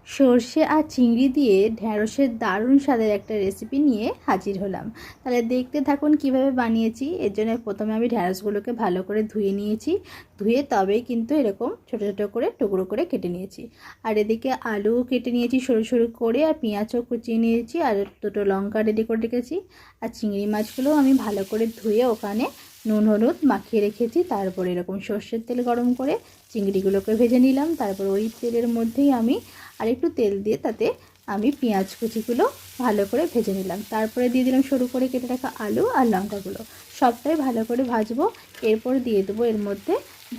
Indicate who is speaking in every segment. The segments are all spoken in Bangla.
Speaker 1: সর্ষে আর চিংড়ি দিয়ে ঢ্যাঁড়সের দারুণ স্বাদের একটা রেসিপি নিয়ে হাজির হলাম। তাহলে দেখতে থাকুন কিভাবে বানিয়েছি। এর জন্য প্রথমে আমি ঢ্যাঁড়সগুলোকে ভালো করে ধুয়ে নিয়েছি। ধুয়ে তবেই কিন্তু এরকম ছোটো ছোটো করে টুকরো করে কেটে নিয়েছি। আর এদিকে আলুও কেটে নিয়েছি সরু সরু করে, আর পেঁয়াজও কুচিয়ে নিয়েছি, আর দুটো লঙ্কা রেডি করে রেখেছি। আর চিংড়ি মাছগুলোও আমি ভালো করে ধুয়ে ওখানে নুন হলুদ মাখিয়ে রেখেছি। তারপর এরকম সর্ষের তেল গরম করে চিংড়িগুলোকে ভেজে নিলাম। তারপর ওই তেলের মধ্যেই আমি আর একটু তেল দিয়ে তাতে আমি পেঁয়াজ কুচিগুলো ভালো করে ভেজে নিলাম। তারপরে দিয়ে দিলাম সরু করে কেটে রাখা আলু আর লঙ্কাগুলো, সবটাই ভালো করে ভাজবো। এরপর দিয়ে দেবো এর মধ্যে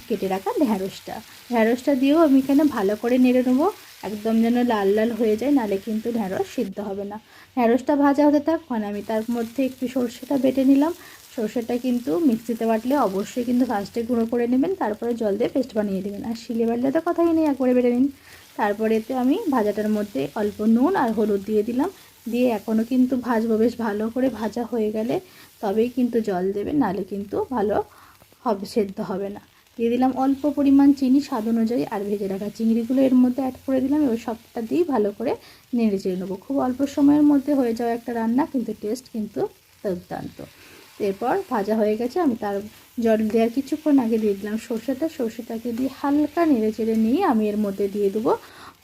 Speaker 1: কেটে রাখা ঢ্যাঁড়সটা দিয়েও আমি এখানে ভালো করে নেড়ে নেবো, একদম যেন লাল লাল হয়ে যায়, নালে কিন্তু ঢ্যাঁড়স সিদ্ধ হবে না। ঢ্যাঁড়সটা ভাজা হতে থাক, আমি তার মধ্যে একটু সর্ষেটা বেটে নিলাম। সর্ষেটা কিন্তু মিক্সিতে বাটলে অবশ্যই কিন্তু ফার্স্টে গুঁড়ো করে নেবেন, তারপরে জল দিয়ে পেস্ট বানিয়ে দেবেন। আর শিলে বাটলে তো কথাই নেই, একবারে বেটে নিন। তারপরে এতে আমি ভাজাটার মধ্যে অল্প নুন আর হলুদ দিয়ে দিলাম। দিয়ে এখনও কিন্তু ভাজবো, বেশ ভালো করে ভাজা হয়ে গেলে তবেই কিন্তু জল দেবেন, নাহলে কিন্তু ভালো হবে, সেদ্ধ হবে না। দিয়ে দিলাম অল্প পরিমাণ চিনি স্বাদ অনুযায়ী, আর ভেজে রাখা চিংড়িগুলো এর মধ্যে অ্যাড করে দিলাম। এবার সবটা দিয়ে ভালো করে নেড়ে চেড়ে নেবো। খুব অল্প সময়ের মধ্যে হয়ে যাওয়া একটা রান্না, কিন্তু টেস্ট কিন্তু দুর্দান্ত। এরপর ভাজা হয়ে গেছে, আমি তার জল দেওয়ার কিছুক্ষণ আগে দিয়ে দিলাম সর্ষেটাকে দিয়ে হালকা নেড়ে চেড়ে নিয়ে আমি এর মধ্যে দিয়ে দেবো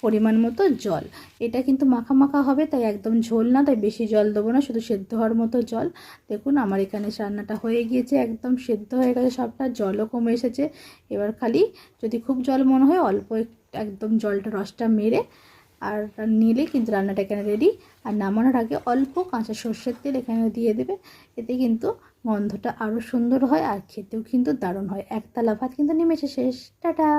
Speaker 1: পরিমাণ মতো জল। এটা কিন্তু মাখা মাখা হবে, তাই একদম ঝোল না, তাই বেশি জল দেবো না, শুধু সেদ্ধ হওয়ার মতো জল। দেখুন আমার এখানে রান্নাটা হয়ে গিয়েছে, একদম সেদ্ধ হয়ে গেছে সবটা, জলও কমে এসেছে। এবার খালি যদি খুব জল মনে হয় অল্প একদম জলটা রসটা মেরে আর নিলে কিন্তু রান্নাটা এখানে রেডি। আর নামানোর আগে অল্প কাঁচা সর্ষের তেল এখানে দিয়ে দেবে, এতে কিন্তু গন্ধটা আরও সুন্দর হয়, আর খেতেও কিন্তু দারুণ হয়। একতলা ভাত কিন্তু নেমেছে শেষ। টাটা।